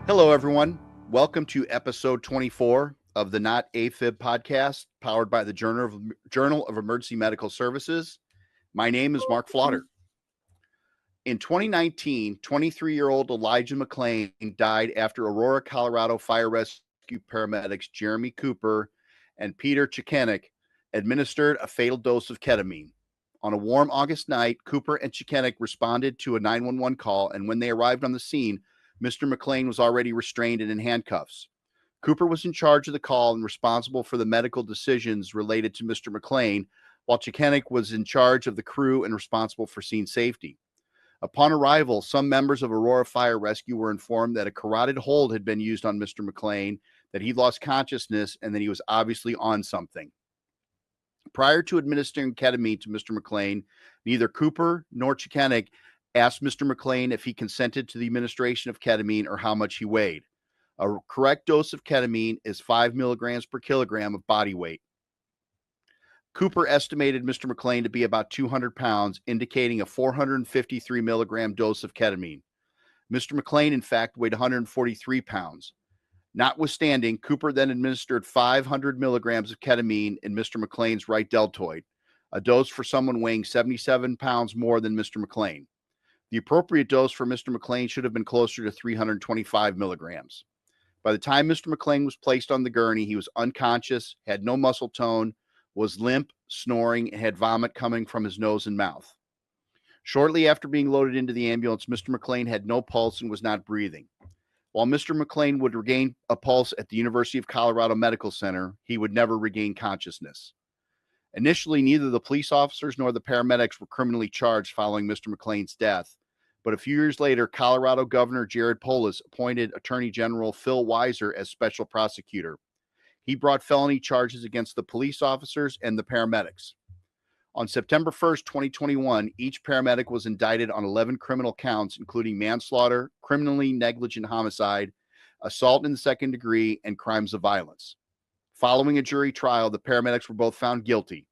Hello, everyone. Welcome to episode 24 of the Not A-fib podcast, powered by the Journal of Emergency Medical Services. My name is Mark Flaughter. In 2019, 23-year-old Elijah McClain died after Aurora, Colorado fire rescue paramedics Jeremy Cooper and Peter Chikanek administered a fatal dose of ketamine. On a warm August night, Cooper and Chikanek responded to a 911 call, and when they arrived on the scene, Mr. McClain was already restrained and in handcuffs. Cooper was in charge of the call and responsible for the medical decisions related to Mr. McClain, while Chikanek was in charge of the crew and responsible for scene safety. Upon arrival, some members of Aurora Fire Rescue were informed that a carotid hold had been used on Mr. McClain, that he lost consciousness, and that he was obviously on something. Prior to administering ketamine to Mr. McClain, neither Cooper nor Chikanek asked Mr. McClain if he consented to the administration of ketamine or how much he weighed. A correct dose of ketamine is 5 milligrams per kilogram of body weight. Cooper estimated Mr. McClain to be about 200 pounds, indicating a 453 milligram dose of ketamine. Mr. McClain, in fact, weighed 143 pounds. Notwithstanding, Cooper then administered 500 milligrams of ketamine in Mr. McClain's right deltoid, a dose for someone weighing 77 pounds more than Mr. McClain. The appropriate dose for Mr. McClain should have been closer to 325 milligrams. By the time Mr. McClain was placed on the gurney, he was unconscious, had no muscle tone, was limp, snoring, and had vomit coming from his nose and mouth. Shortly after being loaded into the ambulance, Mr. McClain had no pulse and was not breathing. While Mr. McClain would regain a pulse at the University of Colorado Medical Center, he would never regain consciousness. Initially, neither the police officers nor the paramedics were criminally charged following Mr. McClain's death, but a few years later, Colorado Governor Jared Polis appointed Attorney General Phil Weiser as special prosecutor. He brought felony charges against the police officers and the paramedics. On September 1st, 2021, each paramedic was indicted on 11 criminal counts, including manslaughter, criminally negligent homicide, assault in the second degree, and crimes of violence. Following a jury trial, the paramedics were both found guilty.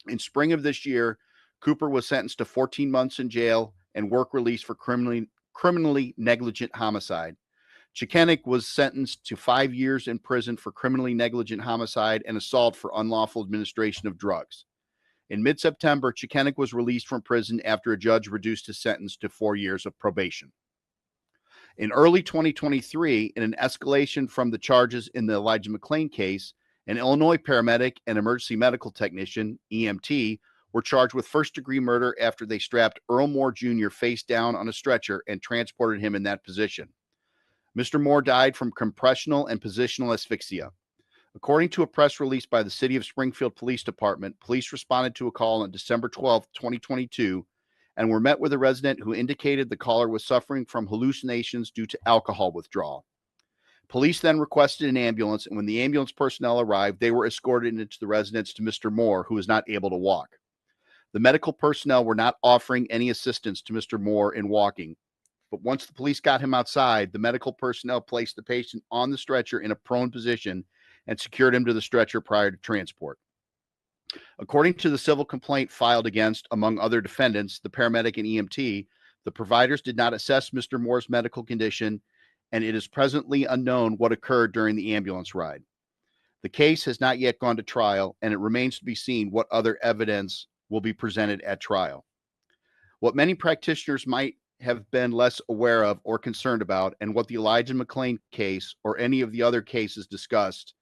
In spring of this year, Cooper was sentenced to 14 months in jail and work release for criminally negligent homicide. Chikanek was sentenced to 5 years in prison for criminally negligent homicide and assault for unlawful administration of drugs. In mid-September, Chikanek was released from prison after a judge reduced his sentence to 4 years of probation. In early 2023, in an escalation from the charges in the Elijah McClain case, an Illinois paramedic and emergency medical technician, EMT, were charged with first-degree murder after they strapped Earl Moore Jr. face down on a stretcher and transported him in that position. Mr. Moore died from compressional and positional asphyxia. According to a press release by the City of Springfield Police Department, police responded to a call on December 12, 2022, and were met with a resident who indicated the caller was suffering from hallucinations due to alcohol withdrawal. Police then requested an ambulance, and when the ambulance personnel arrived, they were escorted into the residence to Mr. Moore, who was not able to walk. The medical personnel were not offering any assistance to Mr. Moore in walking, but once the police got him outside, the medical personnel placed the patient on the stretcher in a prone position and secured him to the stretcher prior to transport. According to the civil complaint filed against, among other defendants, the paramedic and EMT, the providers did not assess Mr. Moore's medical condition, and it is presently unknown what occurred during the ambulance ride. The case has not yet gone to trial, and it remains to be seen what other evidence will be presented at trial. What many practitioners might have been less aware of or concerned about, and what the Elijah McClain case or any of the other cases discussed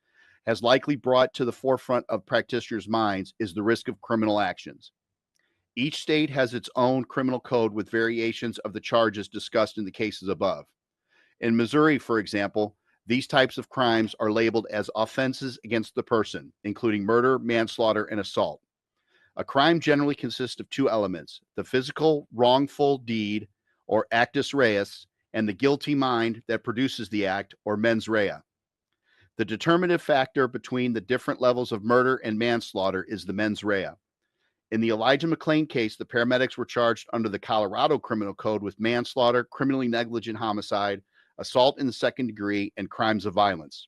has likely brought to the forefront of practitioners' minds, is the risk of criminal actions. Each state has its own criminal code with variations of the charges discussed in the cases above. In Missouri, for example, these types of crimes are labeled as offenses against the person, including murder, manslaughter, and assault. A crime generally consists of two elements: the physical wrongful deed, or actus reus, and the guilty mind that produces the act, or mens rea. The determinative factor between the different levels of murder and manslaughter is the mens rea. In the Elijah McClain case, the paramedics were charged under the Colorado Criminal Code with manslaughter, criminally negligent homicide, assault in the second degree, and crimes of violence.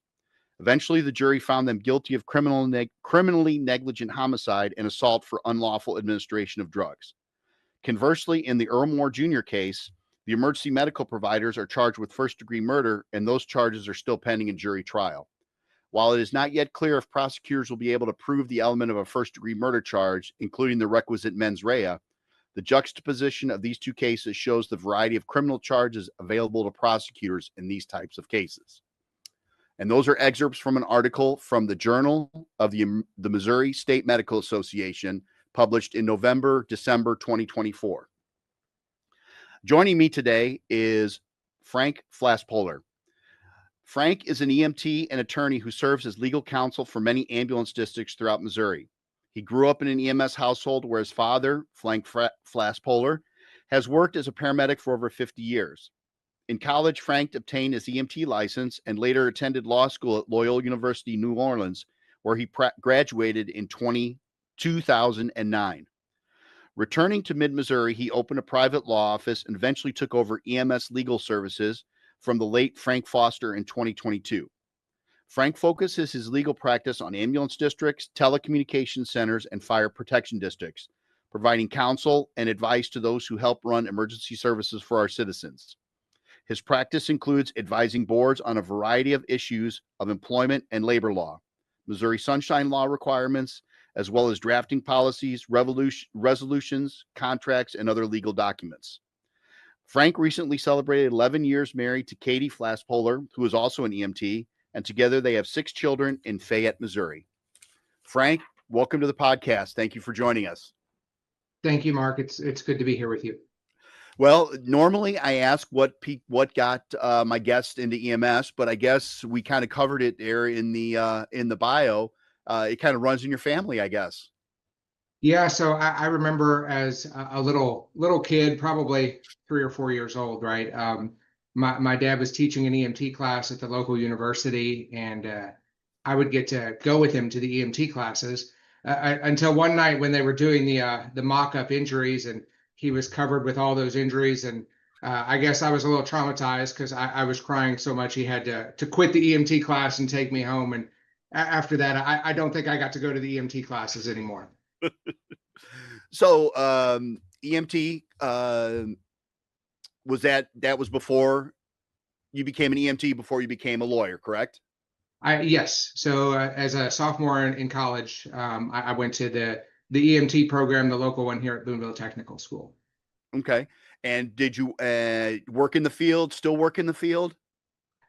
Eventually, the jury found them guilty of criminally negligent homicide and assault for unlawful administration of drugs. Conversely, in the Earl Moore Jr. case, The emergency medical providers are charged with first-degree murder, and those charges are still pending in jury trial. While it is not yet clear if prosecutors will be able to prove the element of a first-degree murder charge, including the requisite mens rea, the juxtaposition of these two cases shows the variety of criminal charges available to prosecutors in these types of cases. And those are excerpts from an article from the Journal of the Missouri State Medical Association, published in December 2024. Joining me today is Frank Flaspohler. Frank is an EMT and attorney who serves as legal counsel for many ambulance districts throughout Missouri. He grew up in an EMS household where his father, Frank Flaspohler, has worked as a paramedic for over 50 years. In college, Frank obtained his EMT license and later attended law school at Loyola University, New Orleans, where he graduated in 2009. Returning to mid-Missouri, he opened a private law office and eventually took over EMS legal services from the late Frank Foster in 2022. Frank focuses his legal practice on ambulance districts, telecommunications centers, and fire protection districts, providing counsel and advice to those who help run emergency services for our citizens. His practice includes advising boards on a variety of issues of employment and labor law, Missouri Sunshine Law requirements, as well as drafting policies, resolutions, contracts, and other legal documents. Frank recently celebrated 11 years married to Katie Flaspohler, who is also an EMT, and together they have 6 children in Fayette, Missouri. Frank, welcome to the podcast. Thank you for joining us. Thank you, Mark. It's good to be here with you. Well, normally I ask what got my guest into EMS, but I guess we kind of covered it there in the bio. It kind of runs in your family, I guess. Yeah, so I remember as a little kid, probably 3 or 4 years old, right? My dad was teaching an EMT class at the local university, and I would get to go with him to the EMT classes until one night when they were doing the mock-up injuries, and he was covered with all those injuries, and I guess I was a little traumatized because I was crying so much he had to quit the EMT class and take me home. And after that, I don't think I got to go to the EMT classes anymore. So EMT, was that was before you became an EMT, before you became a lawyer, correct? Yes. So as a sophomore in college, I went to the EMT program, the local one here at Boonville Technical School. Okay. And did you work in the field, still work in the field?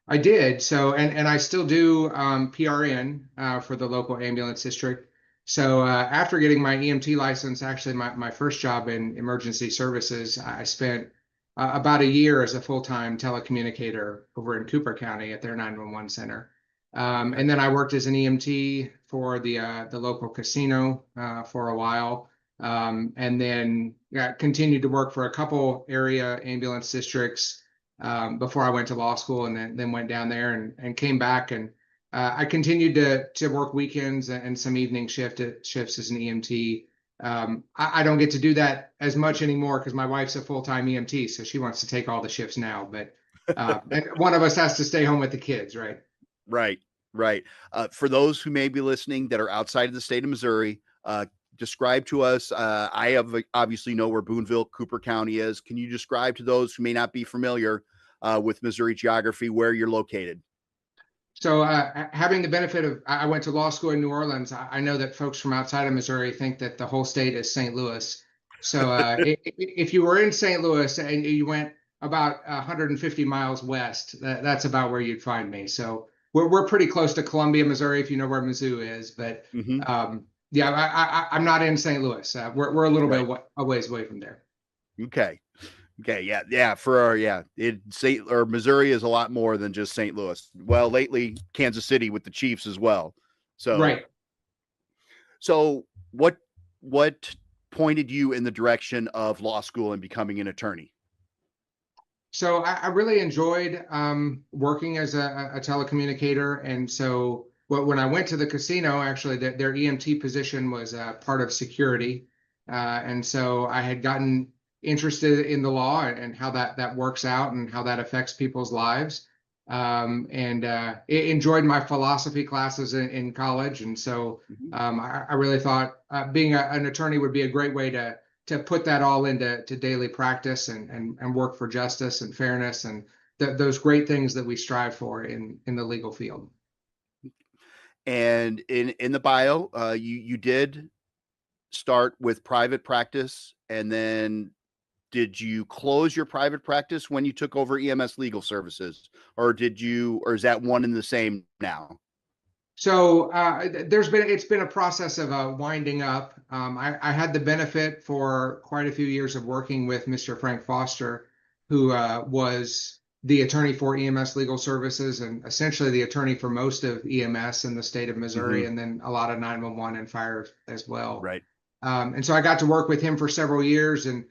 I did. So, and I still do PRN for the local ambulance district. So after getting my EMT license, actually my first job in emergency services, I spent about a year as a full-time telecommunicator over in Cooper County at their 911 center. And then I worked as an EMT for the local casino for a while, and then continued to work for a couple area ambulance districts before I went to law school, and then went down there and came back, and I continued to work weekends and some evening shifts as an EMT. I don't get to do that as much anymore because my wife's a full-time EMT, so she wants to take all the shifts now. But and one of us has to stay home with the kids, right? Right. For those who may be listening that are outside of the state of Missouri, describe to us, I obviously know where Boonville, Cooper County is. Can you describe to those who may not be familiar with Missouri geography where you're located? So having the benefit of, I went to law school in New Orleans. I know that folks from outside of Missouri think that the whole state is St. Louis. So if you were in St. Louis and you went about 150 miles west, that's about where you'd find me. So we're pretty close to Columbia, Missouri, if you know where Mizzou is. But yeah, I'm not in St. Louis. We're a little bit a ways away from there. Okay. Yeah. For our Missouri is a lot more than just St. Louis. Well, lately Kansas City with the Chiefs as well. So right. So what pointed you in the direction of law school and becoming an attorney? So I really enjoyed working as a telecommunicator, and so when I went to the casino, actually their EMT position was part of security, and so I had gotten interested in the law and how that works out and how that affects people's lives, and enjoyed my philosophy classes in college, and so I really thought being an attorney would be a great way to to put that all into daily practice and work for justice and fairness and those great things that we strive for in the legal field. And in the bio, you did start with private practice, and then did you close your private practice when you took over EMS Legal Services, or is that one and the same now? So it's been a process of winding up. I had the benefit for quite a few years of working with Mr. Frank Foster, who was the attorney for EMS Legal Services and essentially the attorney for most of EMS in the state of Missouri, and then a lot of 911 and fire as well. Right. And so I got to work with him for several years, and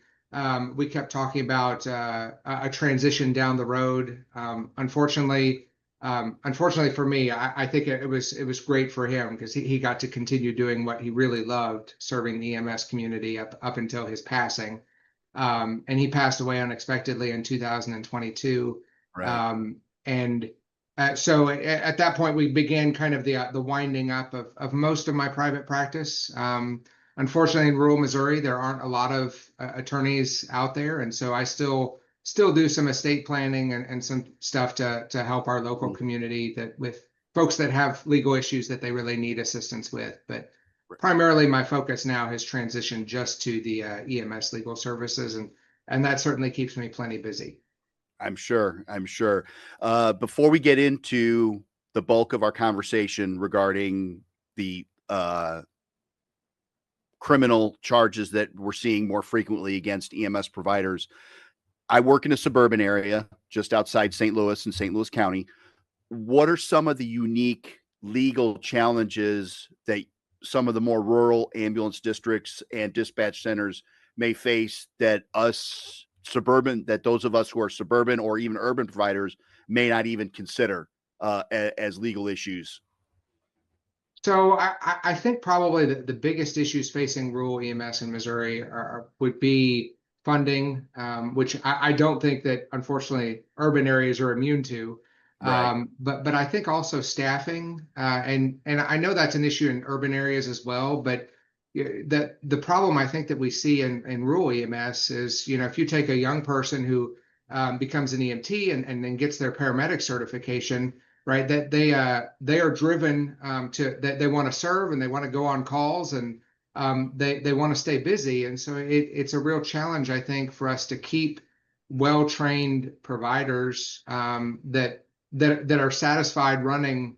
we kept talking about a transition down the road. Unfortunately for me, I think it was great for him because he got to continue doing what he really loved, serving the EMS community up until his passing. And he passed away unexpectedly in 2022. Right. So at that point, we began kind of the winding up of most of my private practice. Unfortunately, in rural Missouri, there aren't a lot of attorneys out there, and so I still do some estate planning and some stuff to help our local community with folks that have legal issues that they really need assistance with. But primarily my focus now has transitioned just to the EMS Legal Services, and that certainly keeps me plenty busy. I'm sure. Before we get into the bulk of our conversation regarding the criminal charges that we're seeing more frequently against EMS providers, I work in a suburban area just outside St. Louis in St. Louis County. What are some of the unique legal challenges that some of the more rural ambulance districts and dispatch centers may face that those of us who are suburban or even urban providers may not even consider as legal issues? So I think probably the biggest issues facing rural EMS in Missouri would be funding, which I don't think that unfortunately urban areas are immune to. Right. But I think also staffing, and I know that's an issue in urban areas as well. But that the problem I think that we see in rural EMS is, if you take a young person who becomes an EMT and then gets their paramedic certification, right, that they are driven that they want to serve and they want to go on calls and they want to stay busy. And so it's a real challenge, I think, for us to keep well-trained providers that are satisfied running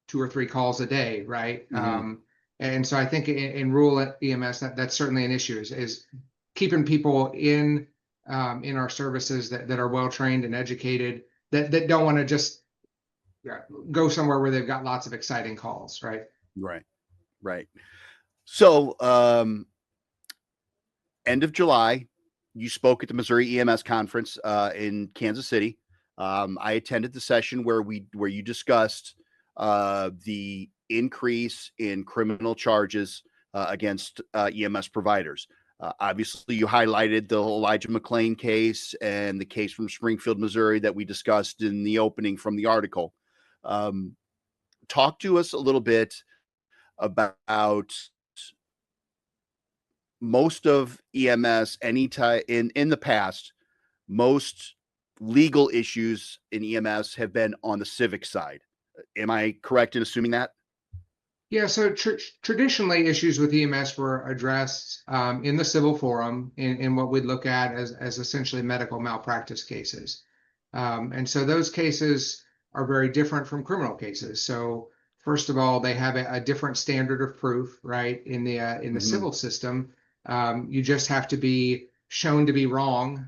2 or 3 calls a day, right? And so I think in rural EMS, that's certainly an issue is keeping people in our services that are well-trained and educated, that don't want to just go somewhere where they've got lots of exciting calls, right? Right. So, end of July, you spoke at the Missouri EMS conference in Kansas City. I attended the session where you discussed the increase in criminal charges against EMS providers. Obviously, you highlighted the Elijah McClain case and the case from Springfield, Missouri that we discussed in the opening from the article. Talk to us a little bit about most of EMS anytime in the past. Most legal issues in EMS have been on the civic side. Am I correct in assuming that? Yeah, so traditionally issues with EMS were addressed in the civil forum in what we'd look at as essentially medical malpractice cases. And so those cases are very different from criminal cases. So first of all, they have a different standard of proof, right? In the civil system, you just have to be shown to be wrong.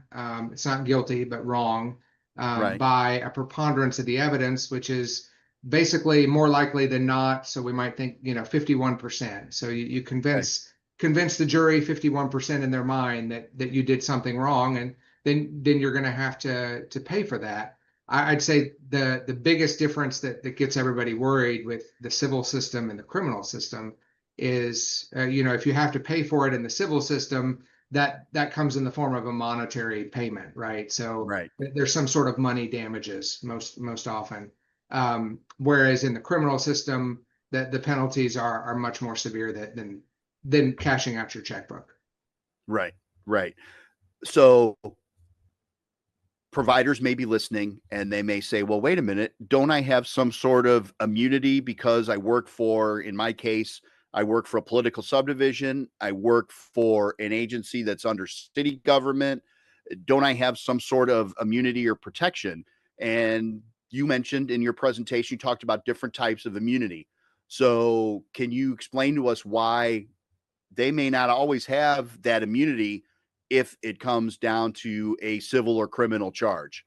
It's not guilty, but wrong by a preponderance of the evidence, which is basically more likely than not. So we might think, 51%. So you convince the jury 51% in their mind that you did something wrong, and then you're going to have to pay for that. I'd say the biggest difference that gets everybody worried with the civil system and the criminal system is, if you have to pay for it in the civil system, that comes in the form of a monetary payment, right? So there's some sort of money damages most often. Whereas in the criminal system, the penalties are much more severe than cashing out your checkbook. Right. Right. So providers may be listening and they may say, well, wait a minute, don't I have some sort of immunity because I work for, in my case, I work for a political subdivision, I work for an agency that's under city government. Don't I have some sort of immunity or protection? And you mentioned in your presentation, you talked about different types of immunity. So can you explain to us why they may not always have that immunity if it comes down to a civil or criminal charge?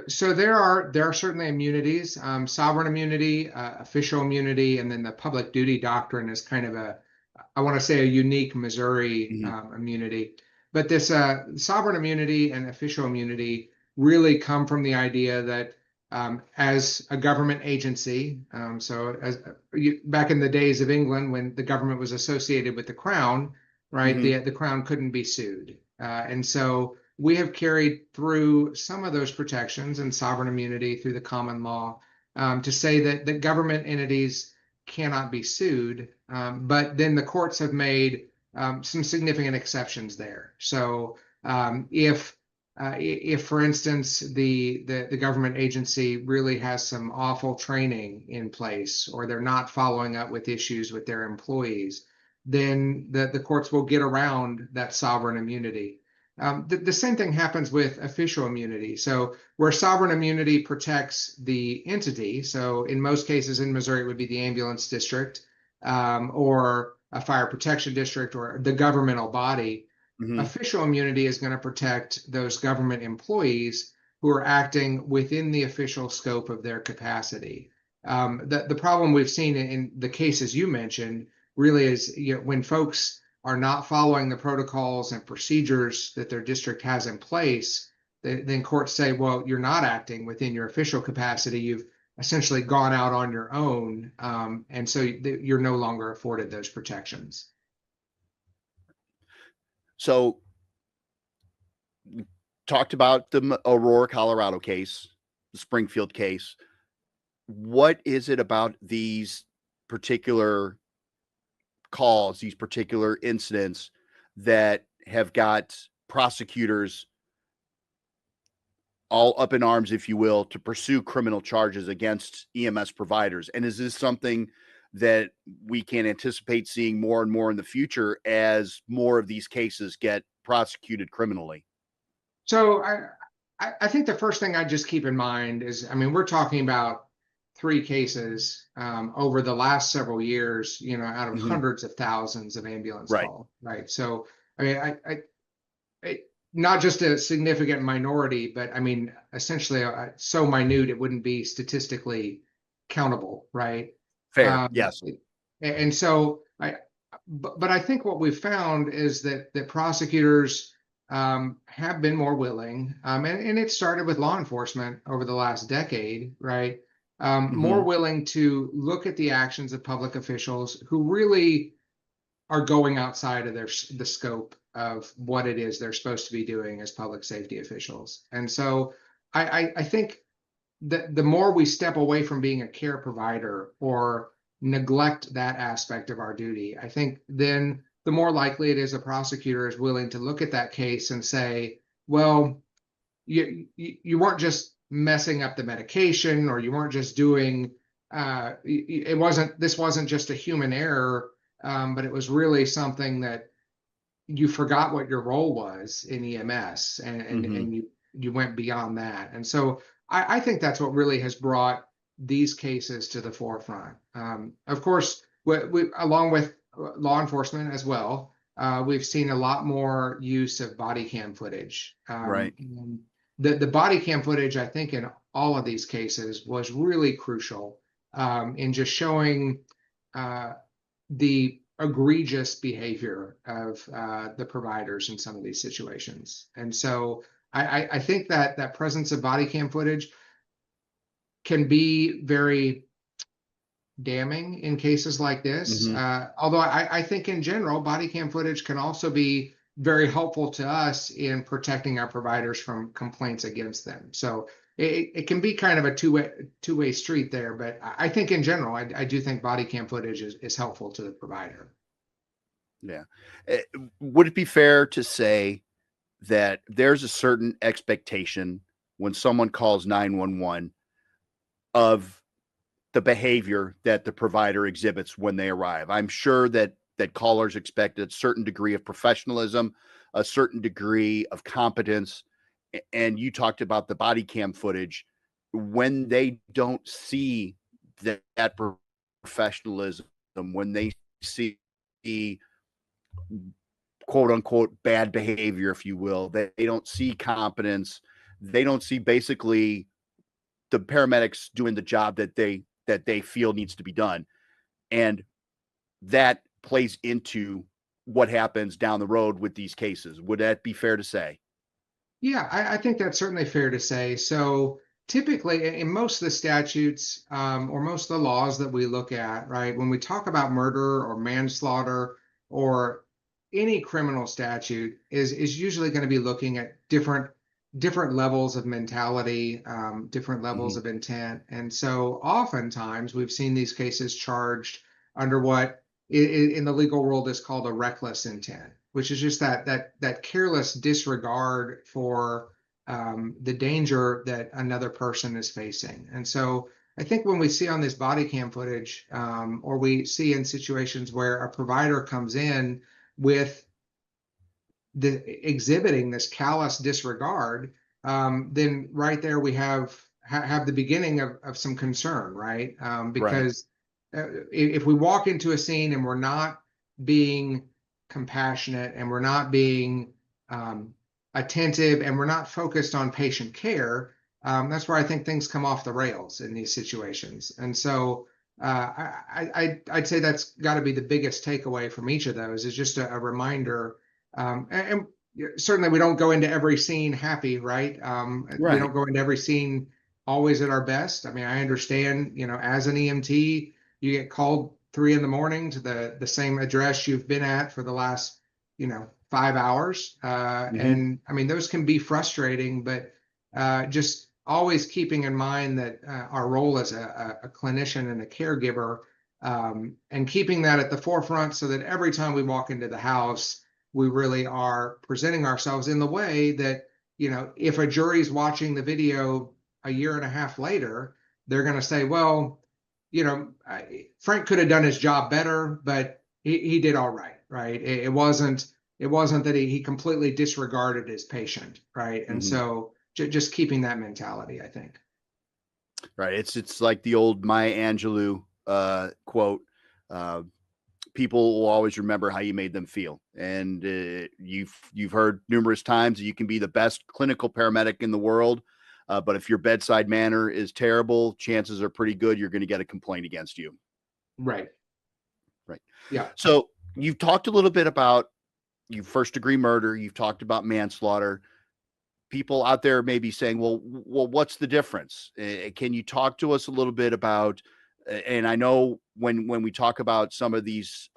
So there are certainly immunities, sovereign immunity, official immunity, and then the public duty doctrine is kind of I want to say a unique Missouri Mhm. immunity. But this sovereign immunity and official immunity really come from the idea that as a government agency, back in the days of England when the government was associated with the crown, right? Mhm. The crown couldn't be sued, and so we have carried through some of those protections and sovereign immunity through the common law to say that the government entities cannot be sued. But then the courts have made some significant exceptions there. So if, for instance, the government agency really has some awful training in place, or they're not following up with issues with their employees, then the courts will get around that sovereign immunity. The same thing happens with official immunity. So where sovereign immunity protects the entity, so in most cases in Missouri, it would be the ambulance district or a fire protection district or the governmental body. Mhm. Official immunity is going to protect those government employees who are acting within the official scope of their capacity. The problem we've seen in the cases you mentioned really is, when folks are not following the protocols and procedures that their district has in place, then courts say, well, you're not acting within your official capacity. You've essentially gone out on your own. And so you're no longer afforded those protections. So talked about the Aurora, Colorado case, the Springfield case. What is it about these particular calls, these particular incidents that have got prosecutors all up in arms, if you will, to pursue criminal charges against EMS providers? And is this something that we can anticipate seeing more and more in the future as more of these cases get prosecuted criminally? So I think the first thing I just keep in mind is, I mean, we're talking about three cases over the last several years, out of Mhm. hundreds of thousands of ambulance Right. calls, right? So, I mean, not just a significant minority, but I mean, essentially so minute it wouldn't be statistically countable, right? Fair. Um, Yes. and so but I think what we've found is that prosecutors have been more willing, and it started with law enforcement over the last decade, right? More Mhm. willing to look at the actions of public officials who really are going outside of the scope of what it is they're supposed to be doing as public safety officials. And so I think that the more we step away from being a care provider or neglect that aspect of our duty, I think then the more likely it is a prosecutor is willing to look at that case and say, well, you weren't just messing up the medication, or you weren't just doing this wasn't just a human error, but it was really something that you forgot what your role was in EMS, Mhm. and you went beyond that. And so I think that's what really has brought these cases to the forefront. Of course, along with law enforcement as well, we've seen a lot more use of body cam footage. Right. And the body cam footage, I think, in all of these cases was really crucial in just showing uh, the egregious behavior of the providers in some of these situations. And so I think that presence of body cam footage can be very damning in cases like this. Mhm. Although I think in general, body cam footage can also be very helpful to us in protecting our providers from complaints against them. So it can be kind of a two-way street there. But I think in general, I do think body cam footage is helpful to the provider. Yeah. Eh, would it be fair to say that there's a certain expectation when someone calls 911 of the behavior that the provider exhibits when they arrive? I'm sure that callers expect a certain degree of professionalism, a certain degree of competence. And you talked about the body cam footage. When they don't see that professionalism, when they see quote unquote bad behavior, if you will, they don't see competence, they don't see basically the paramedics doing the job that they feel needs to be done. And that plays into what happens down the road with these cases. Would that be fair to say? Yeah, I think that's certainly fair to say. So typically, in most of the statutes or most of the laws that we look at, right, when we talk about murder or manslaughter or any criminal statute, is usually going to be looking at different levels of mentality, different levels Mhm. of intent, and so oftentimes we've seen these cases charged under what in the legal world is called a reckless intent, which is just that careless disregard for the danger that another person is facing. And so I think when we see on this body cam footage, or we see in situations where a provider comes in with the exhibiting this callous disregard, then right there we have the beginning of some concern, right? Right. Because if we walk into a scene and we're not being compassionate and we're not being attentive and we're not focused on patient care, that's where I think things come off the rails in these situations. And so I'd say that's got to be the biggest takeaway from each of those is just a reminder. And certainly we don't go into every scene happy, right? We Right. don't go into every scene always at our best. I mean, I understand, as an EMT, you get called 3 in the morning to the same address you've been at for the last, 5 hours. Mhm. And I mean, those can be frustrating, but just always keeping in mind that our role as a clinician and a caregiver, and keeping that at the forefront so that every time we walk into the house, we really are presenting ourselves in the way that, if a jury's watching the video a year and a half later, they're going to say, well, Frank could have done his job better, but he did all right, right? It wasn't that he completely disregarded his patient, right? And Mhm. so just keeping that mentality, I think. Right. It's like the old Maya Angelou quote. Uh, People will always remember how you made them feel, and you've heard numerous times that you can be the best clinical paramedic in the world, but if your bedside manner is terrible, chances are pretty good you're going to get a complaint against you. Right. Right. Yeah. So you've talked a little bit about you first degree murder. You've talked about manslaughter. People out there may be saying, well, what's the difference? Can you talk to us a little bit about? And I know when we talk about some of these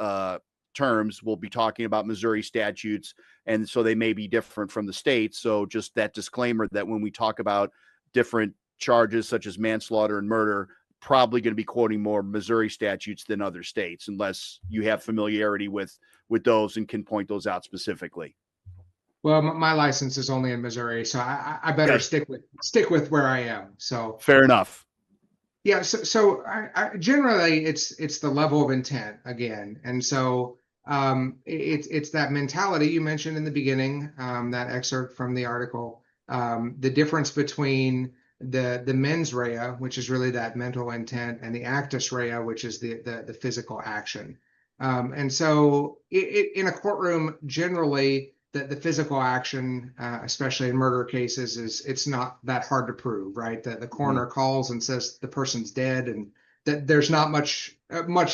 terms, we'll be talking about Missouri statutes, and so they may be different from the states. So just that disclaimer that when we talk about different charges such as manslaughter and murder, probably going to be quoting more Missouri statutes than other states, unless you have familiarity with those and can point those out specifically. Well, my license is only in Missouri, so I better Okay, stick with where I am. So fair enough. yeah, so I generally it's the level of intent again, and so it's that mentality you mentioned in the beginning, that excerpt from the article, the difference between the mens rea, which is really that mental intent, and the actus rea, which is the physical action. And so in a courtroom, generally the physical action, especially in murder cases, it's not that hard to prove, right? The Mhm. coroner calls and says the person's dead, and that there's not much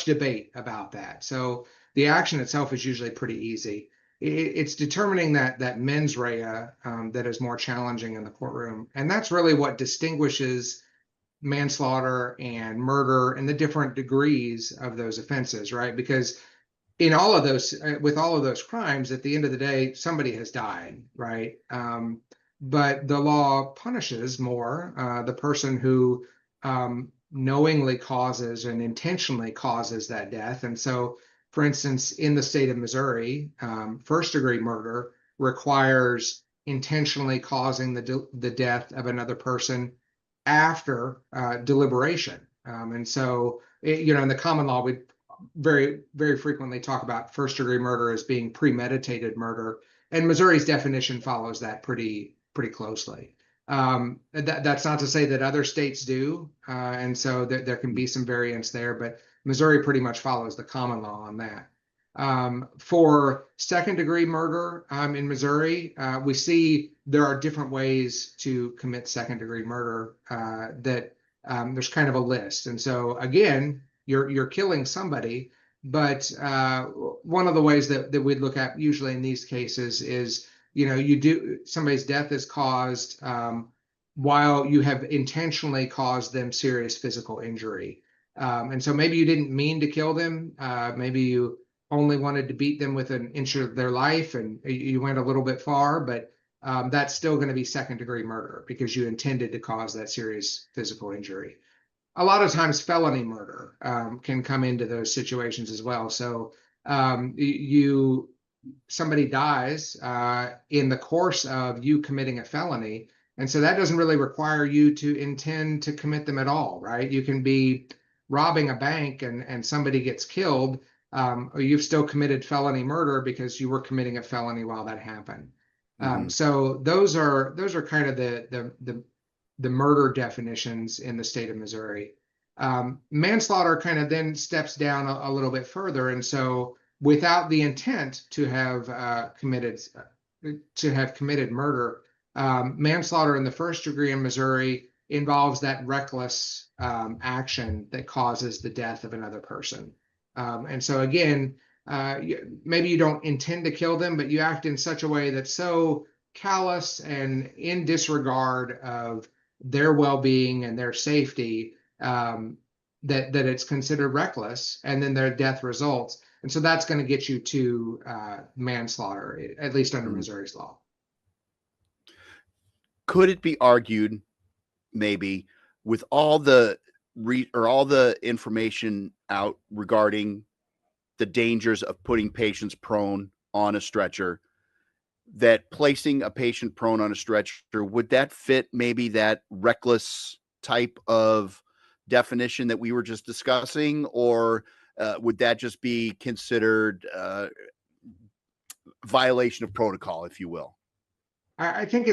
debate about that. So the action itself is usually pretty easy. It's determining that mens rea, that is more challenging in the courtroom, and that's really what distinguishes manslaughter and murder and the different degrees of those offenses, right? Because in all of those with all of those crimes, at the end of the day somebody has died, right? But the law punishes more the person who knowingly causes and intentionally causes that death. And so For instance, in the state of Missouri, first-degree murder requires intentionally causing the death of another person after deliberation. And so, in the common law, we very, very frequently talk about first-degree murder as being premeditated murder, and Missouri's definition follows that pretty closely. That's not to say that other states do, and so there can be some variance there, but Missouri pretty much follows the common law on that. For second-degree murder in Missouri, we see there are different ways to commit second-degree murder. That there's kind of a list, and so again, you're killing somebody, but one of the ways that we'd look at usually in these cases is, somebody's death is caused while you have intentionally caused them serious physical injury. And so maybe you didn't mean to kill them. Maybe you only wanted to beat them with an inch of their life and you went a little bit far, but that's still going to be second-degree murder because you intended to cause that serious physical injury. A lot of times felony murder can come into those situations as well. So somebody dies in the course of you committing a felony, and so that doesn't really require you to intend to commit them at all, right? You can be robbing a bank and somebody gets killed, or you've still committed felony murder because you were committing a felony while that happened. So those are kind of the murder definitions in the state of Missouri. Manslaughter kind of then steps down a little bit further, and so without the intent to have committed murder, manslaughter in the first degree in Missouri involves that reckless action that causes the death of another person. And so again, maybe you don't intend to kill them, but you act in such a way that's so callous and in disregard of their well-being and their safety that it's considered reckless, and then their death results. And so that's going to get you to manslaughter, at least under Missouri's law. Could it be argued, maybe, with all the information out regarding the dangers of putting patients prone on a stretcher, that placing a patient prone on a stretcher, would that fit maybe that reckless type of definition that we were just discussing, or would that just be considered violation of protocol, if you will? I think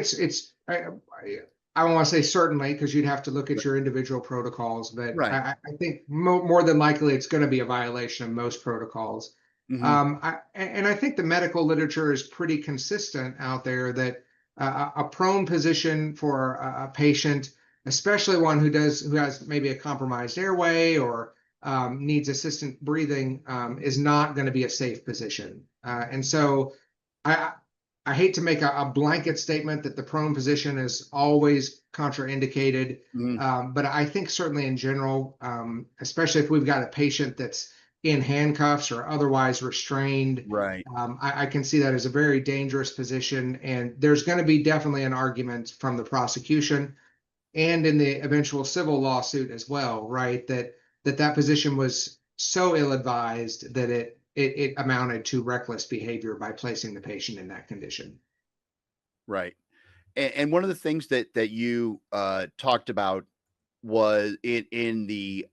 I don't want to say certainly, because you'd have to look at your individual protocols, but I think more than likely it's going to be a violation of most protocols. And I think the medical literature is pretty consistent out there that a prone position for a patient, especially one who has maybe a compromised airway or needs assistant breathing, is not going to be a safe position. And so I hate to make a blanket statement that the prone position is always contraindicated, but I think certainly in general, especially if we've got a patient that's in handcuffs or otherwise restrained, I can see that as a very dangerous position. And there's going to be definitely an argument from the prosecution and in the eventual civil lawsuit as well, right? That position was so ill-advised that it amounted to reckless behavior by placing the patient in that condition. Right. And one of the things that you talked about was in the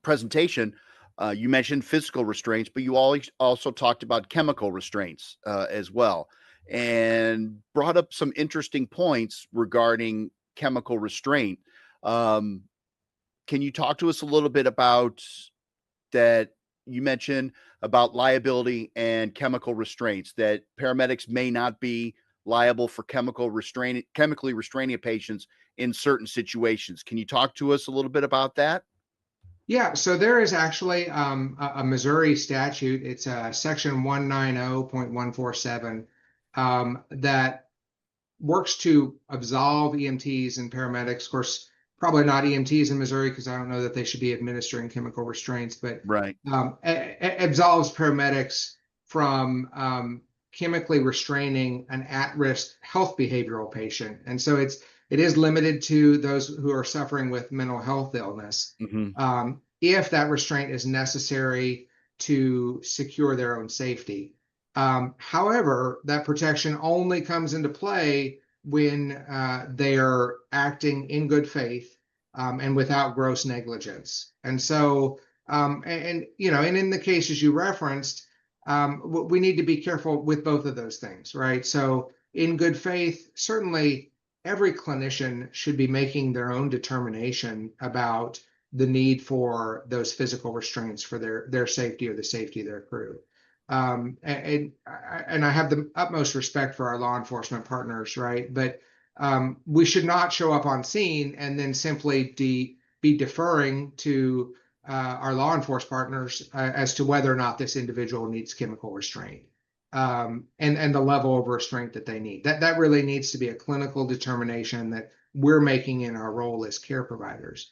presentation, you mentioned physical restraints, but you also talked about chemical restraints as well, and brought up some interesting points regarding chemical restraint. Can you talk to us a little bit about that? You mentioned about liability and chemical restraints, that paramedics may not be liable for chemically restraining patients in certain situations. Can you talk to us a little bit about that? Yeah, so there is actually a Missouri statute. It's section 190.147 that works to absolve EMTs and paramedics. Of course, probably not EMTs in Missouri, because I don't know that they should be administering chemical restraints, but absolves paramedics from chemically restraining an at-risk health behavioral patient. And so it is limited to those who are suffering with mental health illness. if that restraint is necessary to secure their own safety. However, that protection only comes into play when they are acting in good faith and without gross negligence. And so, and in the cases you referenced, we need to be careful with both of those things, right? So, in good faith, certainly every clinician should be making their own determination about the need for those physical restraints for their safety or the safety of their crew. And I have the utmost respect for our law enforcement partners, right? But we should not show up on scene and then simply be deferring to our law enforcement partners as to whether or not this individual needs chemical restraint and the level of restraint that they need. That really needs to be a clinical determination that we're making in our role as care providers.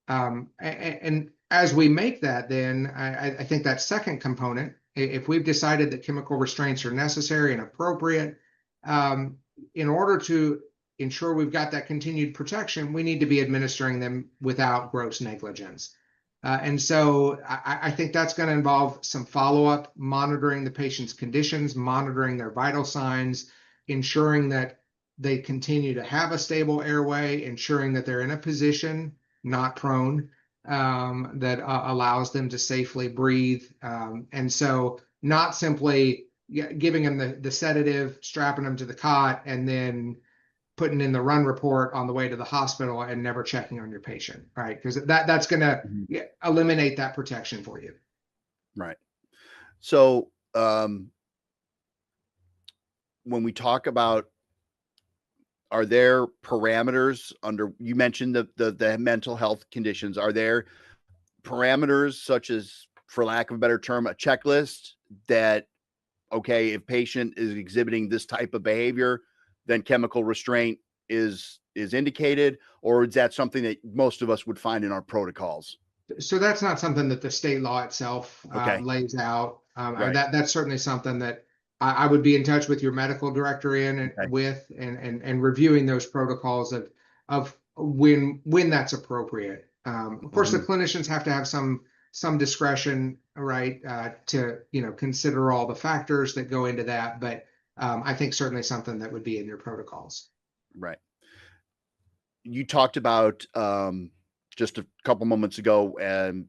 And as we make that, then I think that second component, if we've decided that chemical restraints are necessary and appropriate, in order to ensure we've got that continued protection, we need to be administering them without gross negligence. And so I think that's going to involve some follow-up, monitoring the patient's conditions, monitoring their vital signs, ensuring that they continue to have a stable airway, ensuring that they're in a position, not prone, that allows them to safely breathe. And so not simply giving them the sedative, strapping them to the cot, and then putting in the run report on the way to the hospital and never checking on your patient, right? Because that's going to eliminate that protection for you. Right. So when we talk about, are there parameters under, you mentioned the mental health conditions, are there parameters such as, for lack of a better term, a checklist that, okay, if patient is exhibiting this type of behavior, then chemical restraint is indicated, or is that something that most of us would find in our protocols? So that's not something that the state law itself lays out. Right. That's certainly something that I would be in touch with your medical director and reviewing those protocols of when that's appropriate. Of course, the clinicians have to have some discretion, right, to consider all the factors that go into that. But I think certainly something that would be in your protocols. Right. You talked about just a couple moments ago and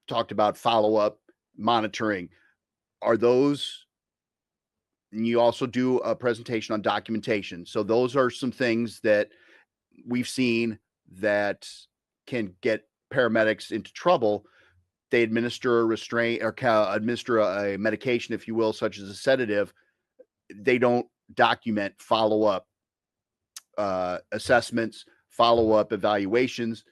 talked about follow-up monitoring. Are those, and you also do a presentation on documentation. So those are some things that we've seen that can get paramedics into trouble. They administer a restraint or administer a medication, if you will, such as a sedative. They don't document follow-up assessments, follow-up evaluations.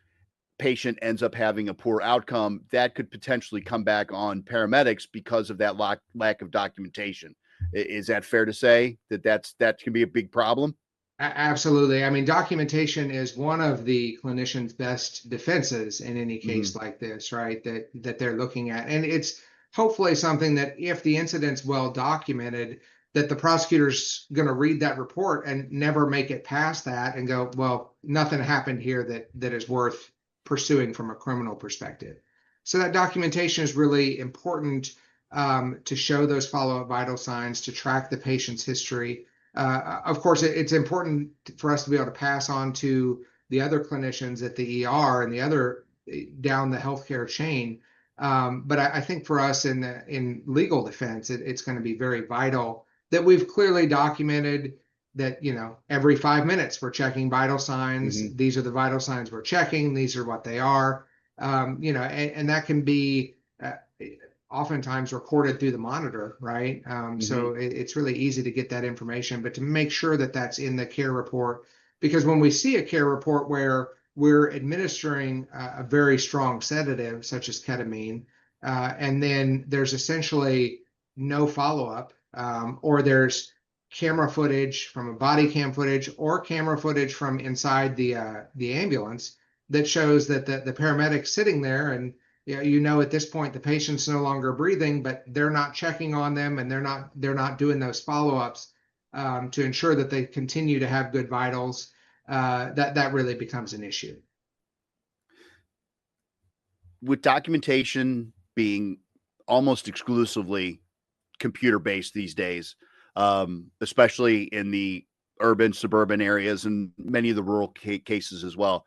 Patient ends up having a poor outcome that could potentially come back on paramedics because of that lack of documentation. Is that fair to say that can be a big problem? Absolutely. I mean, documentation is one of the clinician's best defenses in any case like this, right? That they're looking at. And it's hopefully something that if the incident's well documented, that the prosecutor's going to read that report and never make it past that and go, well, nothing happened here that is worth pursuing from a criminal perspective. So that documentation is really important to show those follow-up vital signs, to track the patient's history. Of course, it's important for us to be able to pass on to the other clinicians at the ER and the other down the healthcare chain. But I think for us in legal defense, it's going to be very vital that we've clearly documented that, every 5 minutes we're checking vital signs. These are the vital signs we're checking. These are what they are. And that can be oftentimes recorded through the monitor, right? So it's really easy to get that information, but to make sure that that's in the care report, because when we see a care report where we're administering a very strong sedative, such as ketamine, and then there's essentially no follow-up, or there's camera footage from a body cam footage or camera footage from inside the ambulance that shows that the paramedic's sitting there and at this point the patient's no longer breathing, but they're not checking on them and they're not doing those follow-ups to ensure that they continue to have good vitals. That really becomes an issue. with documentation being almost exclusively computer based these days, especially in the urban, suburban areas and many of the rural cases as well.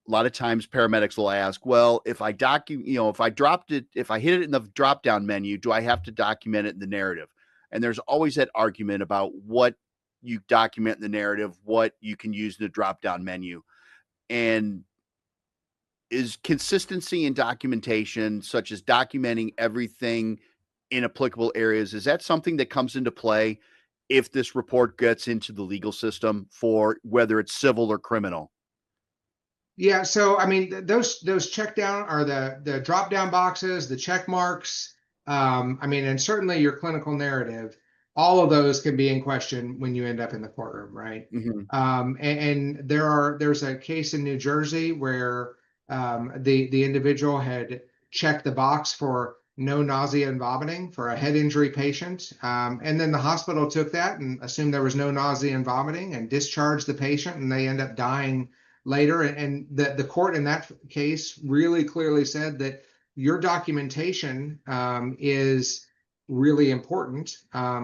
A lot of times paramedics will ask, well, if I if I dropped it, if I hit it in the drop down menu, do I have to document it in the narrative? And there's always that argument about what you document in the narrative, what you can use in the drop down menu. And is consistency in documentation, such as documenting everything in applicable areas, is that something that comes into play if this report gets into the legal system for whether it's civil or criminal? Yeah, so I mean, those check down are the drop down boxes, the check marks. I mean, and certainly your clinical narrative, all of those can be in question when you end up in the courtroom, right? Mm-hmm. And there's a case in New Jersey where the individual had checked the box for no nausea and vomiting for a head injury patient, and then the hospital took that and assumed there was no nausea and vomiting and discharged the patient, and they end up dying later. And the court in that case really clearly said that your documentation is really important,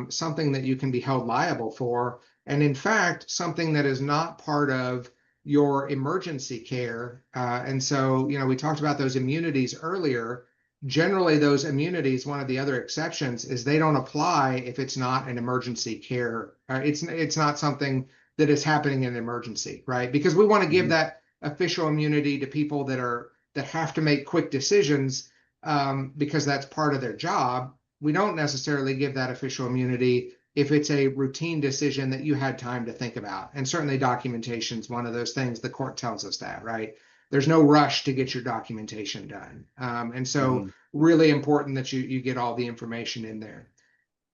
something that you can be held liable for, and in fact, something that is not part of your emergency care. And so, we talked about those immunities earlier. Generally, those immunities, one of the other exceptions is they don't apply if it's not an emergency care. It's not something that is happening in an emergency, right? Because we want to give that official immunity to people that have to make quick decisions, because that's part of their job. We don't necessarily give that official immunity if it's a routine decision that you had time to think about. And certainly documentation is one of those things. The court tells us that, right? There's no rush to get your documentation done. And so really important that you get all the information in there.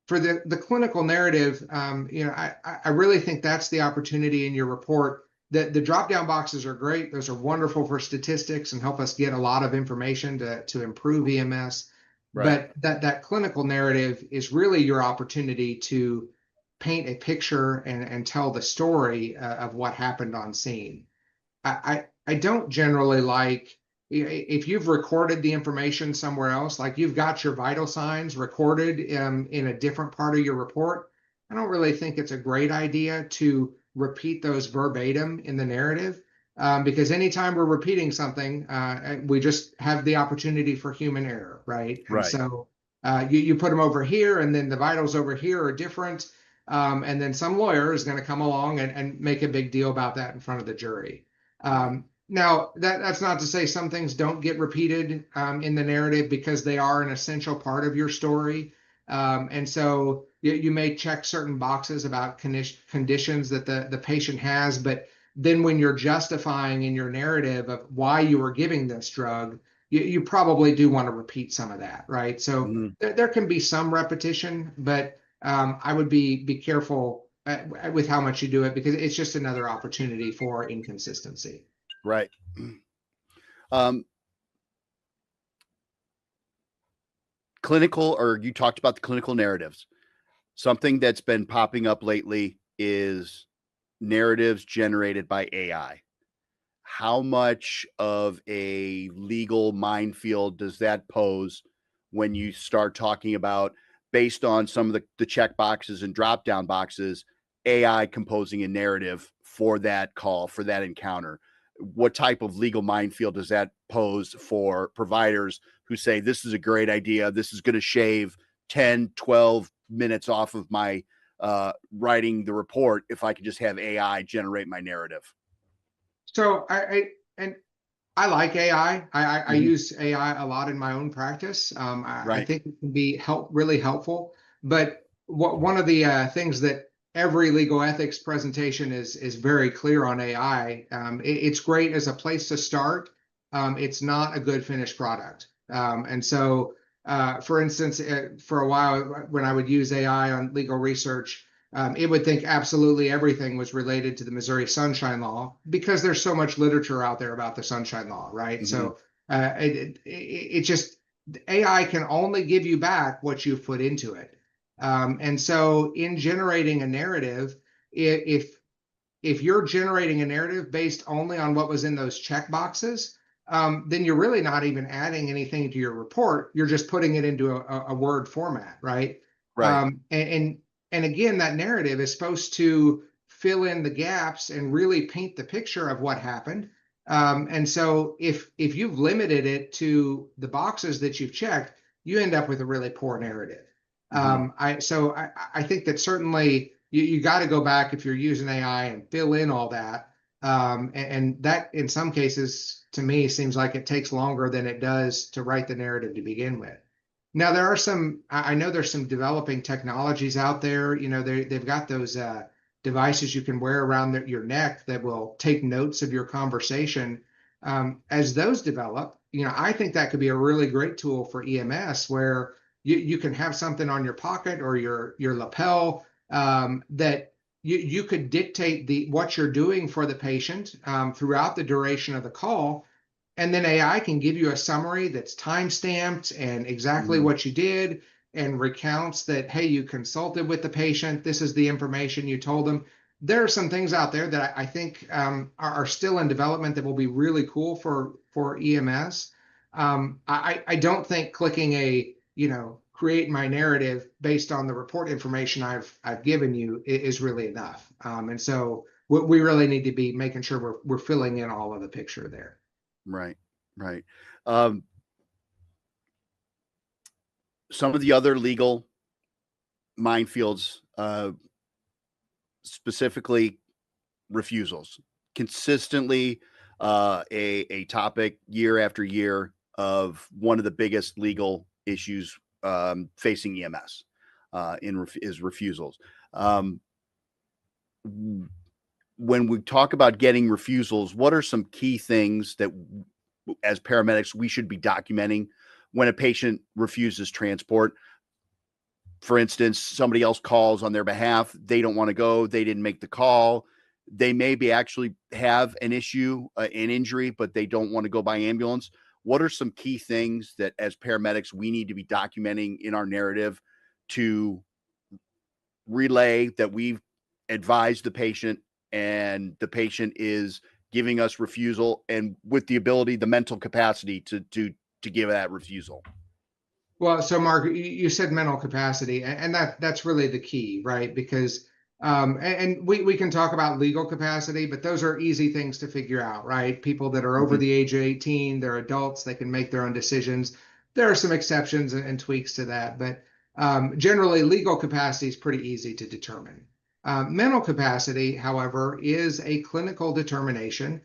For the clinical narrative, I really think that's the opportunity in your report. That the drop-down boxes are great. Those are wonderful for statistics and help us get a lot of information to improve EMS. Right. But that clinical narrative is really your opportunity to paint a picture and tell the story of what happened on scene. I don't generally like, if you've recorded the information somewhere else, like you've got your vital signs recorded in a different part of your report, I don't really think it's a great idea to repeat those verbatim in the narrative, because anytime we're repeating something, we just have the opportunity for human error, right? And Right. so you put them over here, and then the vitals over here are different, and then some lawyer is going to come along and make a big deal about that in front of the jury. Now, that's not to say some things don't get repeated in the narrative, because they are an essential part of your story. And so you may check certain boxes about conditions that the patient has, but then when you're justifying in your narrative of why you were giving this drug, you probably do want to repeat some of that, right? So there can be some repetition, but I would be careful with how much you do it, because it's just another opportunity for inconsistency. Right. Clinical, or you talked about the clinical narratives. Something that's been popping up lately is narratives generated by AI. How much of a legal minefield does that pose when you start talking about, based on some of the check boxes and drop down boxes, AI composing a narrative for that call, for that encounter? What type of legal minefield does that pose for providers who say, this is a great idea, this is going to shave 10, 12 minutes off of my writing the report if I could just have AI generate my narrative? So I like AI. I use AI a lot in my own practice. I think it can be really helpful. But one of the things that every legal ethics presentation is very clear on AI. It's great as a place to start. It's not a good finished product. And so, for instance, for a while when I would use AI on legal research, it would think absolutely everything was related to the Missouri Sunshine Law, because there's so much literature out there about the Sunshine Law, right? So it just, AI can only give you back what you've put into it. And so in generating a narrative, if you're generating a narrative based only on what was in those check boxes, then you're really not even adding anything to your report. You're just putting it into a Word format, right? Right. And again, that narrative is supposed to fill in the gaps and really paint the picture of what happened. And so if you've limited it to the boxes that you've checked, you end up with a really poor narrative. I think that certainly you got to go back if you're using AI and fill in all that. And that in some cases to me seems like it takes longer than it does to write the narrative to begin with. Now there are some, I know there's some developing technologies out there. They've got those devices you can wear around your neck that will take notes of your conversation. As those develop, I think that could be a really great tool for EMS where you can have something on your pocket or your lapel that you could dictate what you're doing for the patient throughout the duration of the call. And then AI can give you a summary that's time stamped and exactly what you did and recounts that, hey, you consulted with the patient. This is the information you told them. There are some things out there that I think are still in development that will be really cool for EMS. I don't think clicking create my narrative based on the report information I've given you is really enough. And so we really need to be making sure we're filling in all of the picture there. Right. Right. Some of the other legal minefields, specifically refusals, consistently a topic year after year of one of the biggest legal issues facing EMS is refusals. When we talk about getting refusals, what are some key things that as paramedics we should be documenting when a patient refuses transport? For instance, somebody else calls on their behalf. They don't want to go. They didn't make the call. They maybe actually have an issue, an injury, but they don't want to go by ambulance. What are some key things that as paramedics we need to be documenting in our narrative to relay that we've advised the patient and the patient is giving us refusal and with the ability, the mental capacity to give that refusal? Well, so Mark, you said mental capacity, and that's really the key, right? Because and we can talk about legal capacity, but those are easy things to figure out, right? People that are over the age of 18, they're adults, they can make their own decisions. There are some exceptions and tweaks to that, but generally legal capacity is pretty easy to determine. Mental capacity, however, is a clinical determination,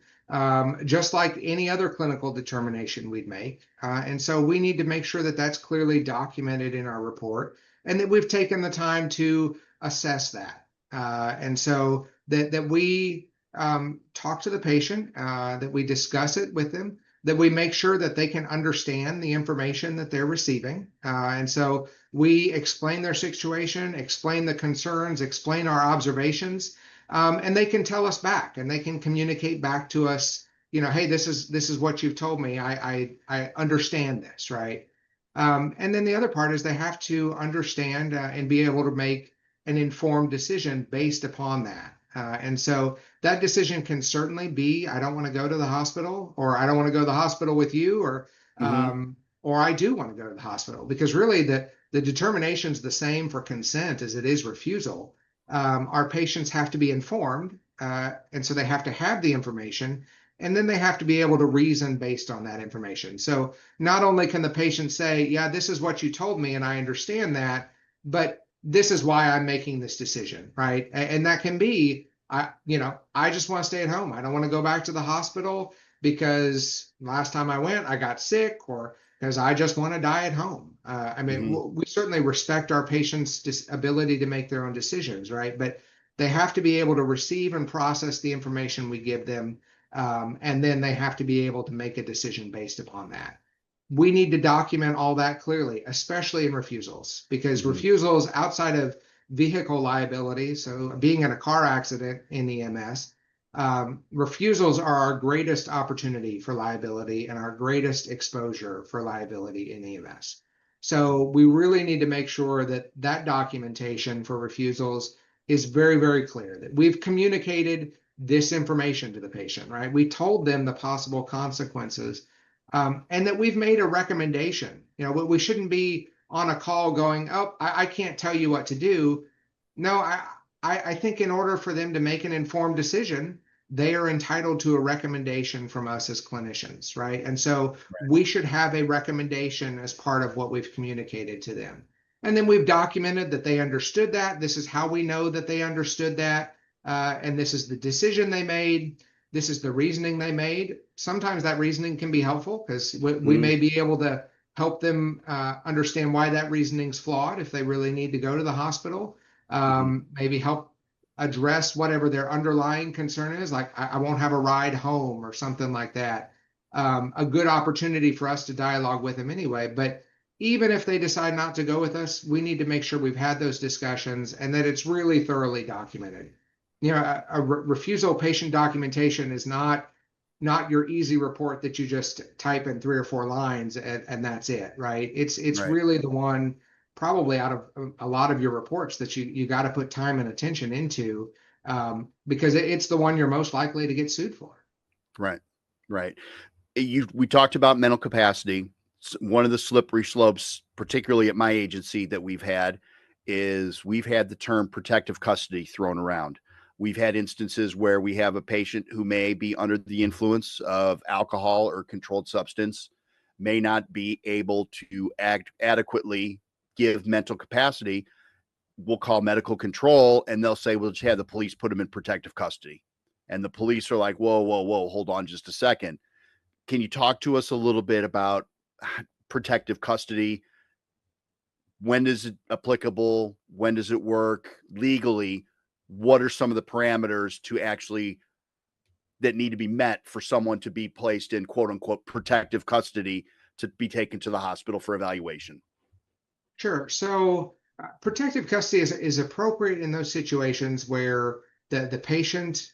just like any other clinical determination we'd make. And so we need to make sure that that's clearly documented in our report and that we've taken the time to assess that. And so that we talk to the patient, that we discuss it with them, that we make sure that they can understand the information that they're receiving. And so we explain their situation, explain the concerns, explain our observations, and they can tell us back and they can communicate back to us, hey, this is what you've told me. I understand this, right? And then the other part is they have to understand and be able to make an informed decision based upon that. And so that decision can certainly be, I don't want to go to the hospital, or I don't want to go to the hospital with you, or I do want to go to the hospital, because really the determination is the same for consent as it is refusal. Our patients have to be informed, and so they have to have the information, and then they have to be able to reason based on that information. So not only can the patient say, yeah, this is what you told me, and I understand that, but this is why I'm making this decision, right? And that can be, I just want to stay at home. I don't want to go back to the hospital because last time I went, I got sick, or because I just want to die at home. We certainly respect our patients' ability to make their own decisions, right? But they have to be able to receive and process the information we give them, and then they have to be able to make a decision based upon that. We need to document all that clearly, especially in refusals, because refusals outside of vehicle liability, so being in a car accident in EMS, refusals are our greatest opportunity for liability and our greatest exposure for liability in EMS. So we really need to make sure that that documentation for refusals is very, very clear, that we've communicated this information to the patient, right? We told them the possible consequences and that we've made a recommendation. We shouldn't be on a call going, oh, I can't tell you what to do. No, I think in order for them to make an informed decision, they are entitled to a recommendation from us as clinicians, right? And so we should have a recommendation as part of what we've communicated to them. And then we've documented that they understood that. This is how we know that they understood that. And this is the decision they made. This is the reasoning they made. Sometimes that reasoning can be helpful because we may be able to help them understand why that reasoning's flawed if they really need to go to the hospital. Maybe help address whatever their underlying concern is, like I won't have a ride home or something like that. A good opportunity for us to dialogue with them anyway. But even if they decide not to go with us, we need to make sure we've had those discussions and that it's really thoroughly documented. A refusal patient documentation is not your easy report that you just type in 3 or 4 lines and that's it, right? It's really the one probably out of a lot of your reports that you got to put time and attention into, because it's the one you're most likely to get sued for. Right. We talked about mental capacity. One of the slippery slopes, particularly at my agency, that we've had the term protective custody thrown around. We've had instances where we have a patient who may be under the influence of alcohol or controlled substance, may not be able to act adequately, give mental capacity. We'll call medical control and they'll say, we'll just have the police put them in protective custody. And the police are like, whoa, hold on just a second. Can you talk to us a little bit about protective custody? When is it applicable? When does it work legally? What are some of the parameters that need to be met for someone to be placed in quote unquote protective custody to be taken to the hospital for evaluation? Sure. So protective custody is appropriate in those situations where the patient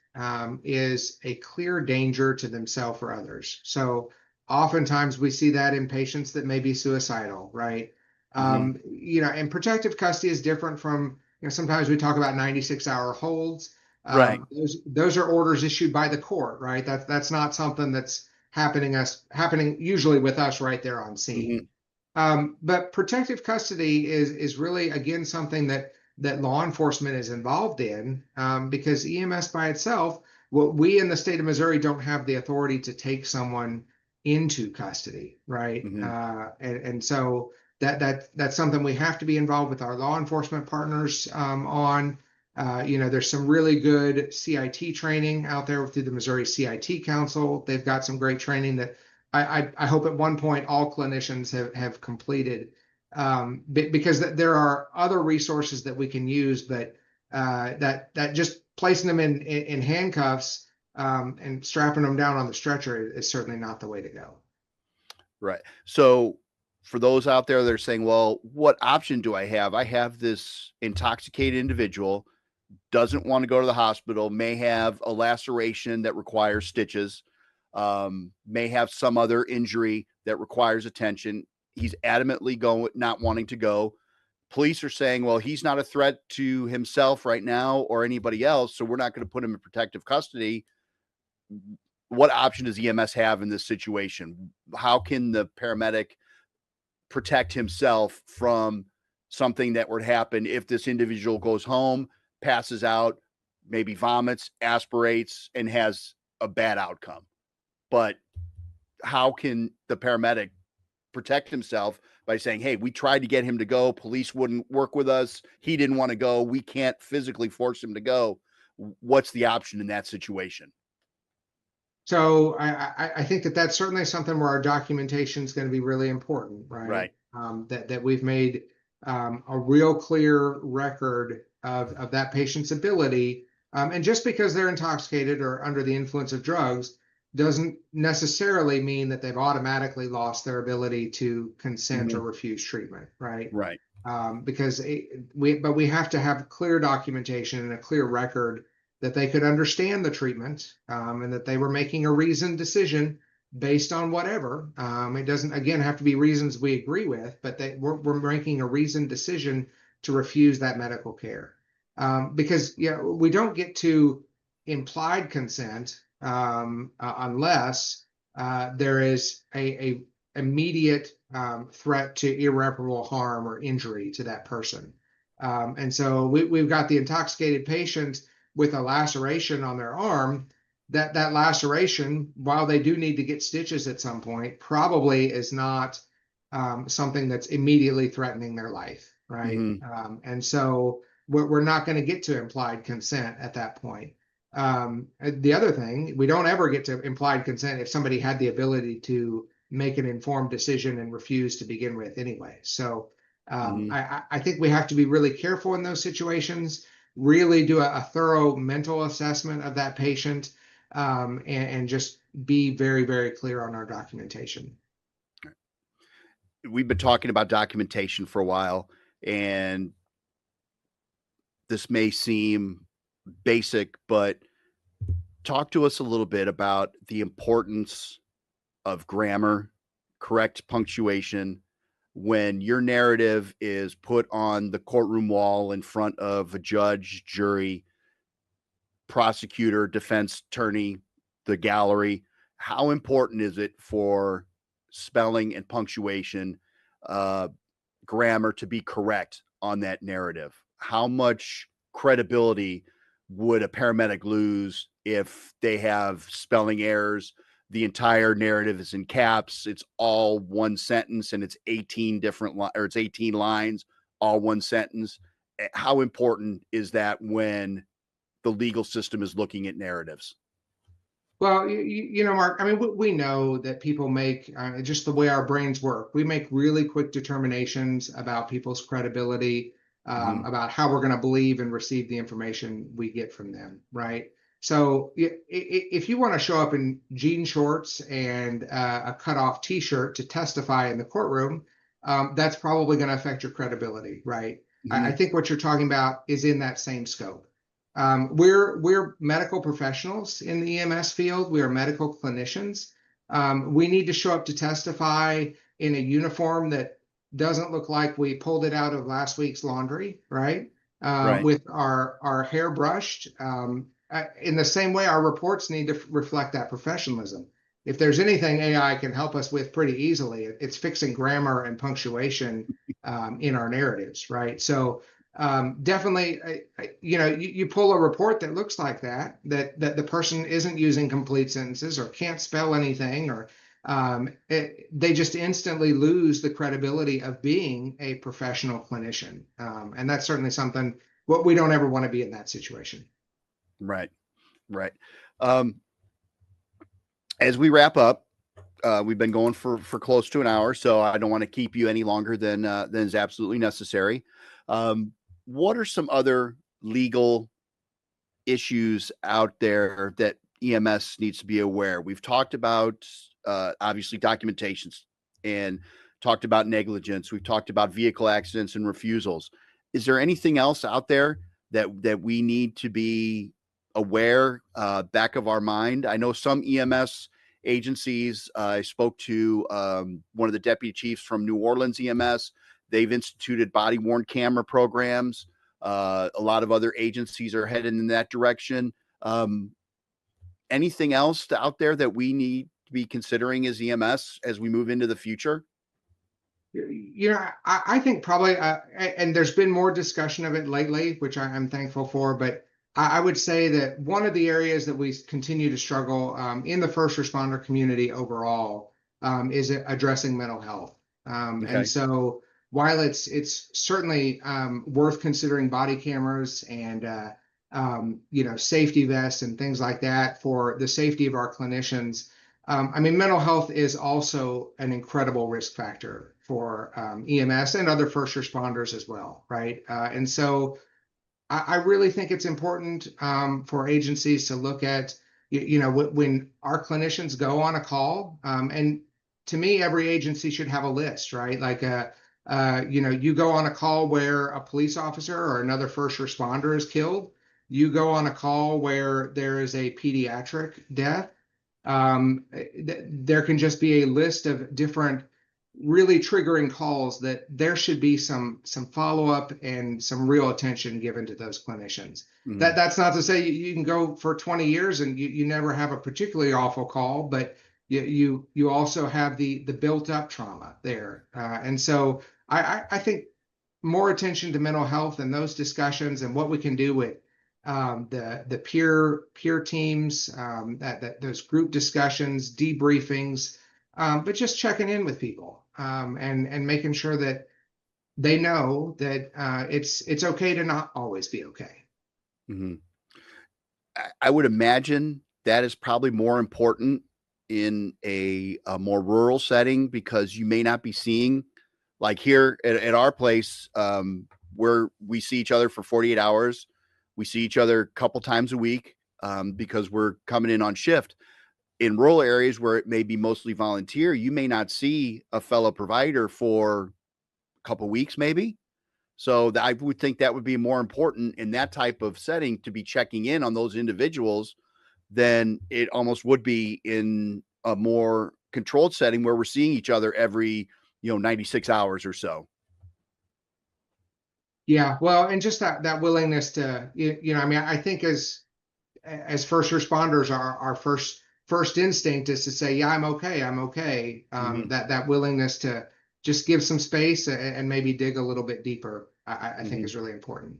is a clear danger to themselves or others. So oftentimes we see that in patients that may be suicidal, right? And protective custody is different from, sometimes we talk about 96-hour holds. Right. Those are orders issued by the court, right? That's not something that's happening usually with us right there on scene. But protective custody is really, again, something that law enforcement is involved in, because EMS by itself, we in the state of Missouri don't have the authority to take someone into custody, right? And so that's something we have to be involved with our law enforcement partners on. There's some really good CIT training out there through the Missouri CIT Council. They've got some great training that I hope at one point all clinicians have completed, because there are other resources that we can use, but that just placing them in handcuffs and strapping them down on the stretcher is certainly not the way to go. Right. So for those out there that are saying, well, what option do I have? I have this intoxicated individual, doesn't want to go to the hospital, may have a laceration that requires stitches, may have some other injury that requires attention. He's adamantly not wanting to go. Police are saying, well, he's not a threat to himself right now or anybody else, so we're not going to put him in protective custody. What option does EMS have in this situation? How can the paramedic protect himself from something that would happen if this individual goes home, passes out, maybe vomits, aspirates, and has a bad outcome? But how can the paramedic protect himself by saying, hey, we tried to get him to go, police wouldn't work with us, he didn't want to go, we can't physically force him to go? What's the option in that situation? So I think that's certainly something where our documentation is going to be really important, right? That we've made a real clear record of that patient's ability. And just because they're intoxicated or under the influence of drugs doesn't necessarily mean that they've automatically lost their ability to consent or refuse treatment, right? Right. Because we have to have clear documentation and a clear record that they could understand the treatment, and that they were making a reasoned decision based on whatever. It doesn't, again, have to be reasons we agree with, but we're making a reasoned decision to refuse that medical care. Because we don't get to implied consent unless there is a immediate threat to irreparable harm or injury to that person. And so we've got the intoxicated patient with a laceration on their arm. That laceration, while they do need to get stitches at some point, probably is not something that's immediately threatening their life, right? And so we're not going to get to implied consent at that point. The other thing, we don't ever get to implied consent if somebody had the ability to make an informed decision and refuse to begin with anyway. So I think we have to be really careful in those situations, really do a thorough mental assessment of that patient, and just be very, very clear on our documentation. We've been talking about documentation for a while, and this may seem basic, but talk to us a little bit about the importance of grammar, correct punctuation, when your narrative is put on the courtroom wall in front of a judge, jury, prosecutor, defense attorney, the gallery. How important is it for spelling and punctuation, grammar to be correct on that narrative? How much credibility would a paramedic lose if they have spelling errors? The entire narrative is in caps. It's all one sentence, and it's 18 it's 18 lines, all one sentence. How important is that when the legal system is looking at narratives? Well, you know, Mark, I mean, we know that people make, just the way our brains work, we make really quick determinations about people's credibility, about how we're going to believe and receive the information we get from them, right? So if you want to show up in jean shorts and a cutoff T-shirt to testify in the courtroom, that's probably going to affect your credibility, right? I think what you're talking about is in that same scope. We're medical professionals in the EMS field. We are medical clinicians. We need to show up to testify in a uniform that doesn't look like we pulled it out of last week's laundry, right? Right. With our hair brushed. In the same way, our reports need to reflect that professionalism. If there's anything AI can help us with pretty easily, it's fixing grammar and punctuation in our narratives, right? So definitely, you know, you pull a report that looks like that the person isn't using complete sentences or can't spell anything, or they just instantly lose the credibility of being a professional clinician. And that's certainly something what we don't ever want to be in that situation. Right. Right. As we wrap up, we've been going for close to an hour, so I don't want to keep you any longer than is absolutely necessary. What are some other legal issues out there that EMS needs to be aware? We've talked about obviously documentations and talked about negligence. We've talked about vehicle accidents and refusals. Is there anything else out there that we need to be aware, back of our mind? I know some EMS agencies, I spoke to one of the deputy chiefs from New Orleans EMS. They've instituted body-worn camera programs. A lot of other agencies are headed in that direction. Anything else out there that we need to be considering as EMS as we move into the future? You know, I think probably, and there's been more discussion of it lately, which I'm thankful for, but I would say that one of the areas that we continue to struggle in the first responder community overall is addressing mental health. And so while it's certainly worth considering body cameras and you know, safety vests and things like that for the safety of our clinicians, I mean, mental health is also an incredible risk factor for EMS and other first responders as well, right? And so I really think it's important for agencies to look at, you know, when our clinicians go on a call, and to me, every agency should have a list, right? Like, you know, you go on a call where a police officer or another first responder is killed. You go on a call where there is a pediatric death. There can just be a list of different really triggering calls that there should be some follow-up and some real attention given to those clinicians. That's not to say you can go for 20 years and you never have a particularly awful call, but you also have the built up trauma there. And so I think more attention to mental health and those discussions and what we can do with the peer teams, that those group discussions, debriefings, but just checking in with people, and making sure that they know that it's okay to not always be okay. Mm-hmm. I would imagine that is probably more important in a more rural setting, because you may not be seeing, like here at our place, where we see each other for 48 hours. We see each other a couple times a week, because we're coming in on shift. In rural areas where it may be mostly volunteer, you may not see a fellow provider for a couple weeks, maybe. So I would think that would be more important in that type of setting, to be checking in on those individuals, than it almost would be in a more controlled setting where we're seeing each other every, 96 hours or so. Yeah, well, and just that willingness to, I mean, I think as first responders, our first instinct is to say, yeah, I'm okay, I'm okay. Mm-hmm. That willingness to just give some space and maybe dig a little bit deeper, I think Mm-hmm. is really important.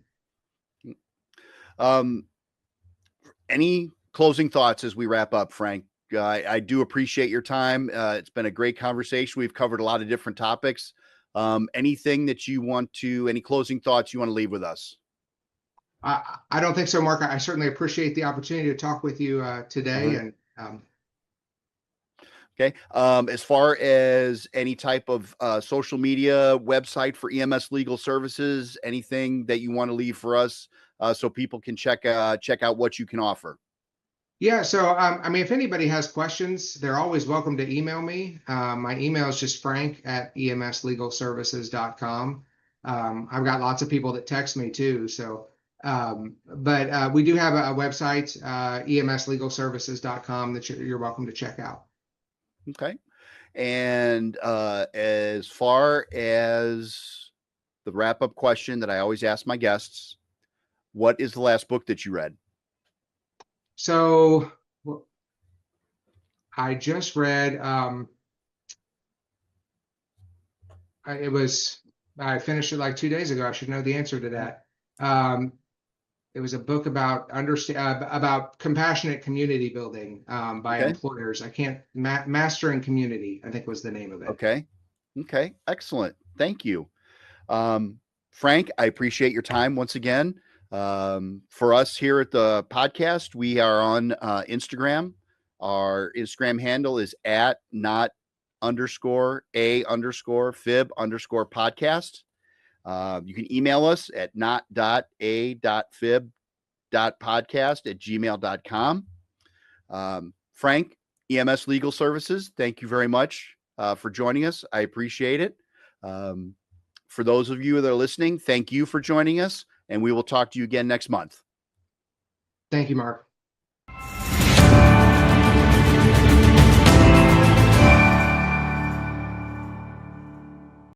Any closing thoughts as we wrap up, Frank? I do appreciate your time. It's been a great conversation. We've covered a lot of different topics. Anything that you want to, any closing thoughts you want to leave with us? I don't think so, Mark. I certainly appreciate the opportunity to talk with you today. Uh-huh. And Okay. As far as any type of social media website for EMS legal services, anything that you want to leave for us, so people can check out what you can offer? yeah, so I mean, if anybody has questions, they're always welcome to email me. My email is just frank@emslegalservices.com. I've got lots of people that text me too. So, but we do have a website, emslegalservices.com, that you're welcome to check out. Okay. And as far as the wrap up question that I always ask my guests, what is the last book that you read? So well, I just read, I finished it like 2 days ago. I should know the answer to that. It was a book about about compassionate community building, by Okay. employers. I can't Mastering Community, I think was the name of it. Okay. Okay. Excellent. Thank you. Frank, I appreciate your time once again. For us here at the podcast, we are on Instagram. Our Instagram handle is at not_a_fib_podcast. You can email us at not.a.fib.podcast@gmail.com. Frank, EMS Legal Services, thank you very much for joining us. I appreciate it. For those of you that are listening, thank you for joining us, and we will talk to you again next month. Thank you, Mark.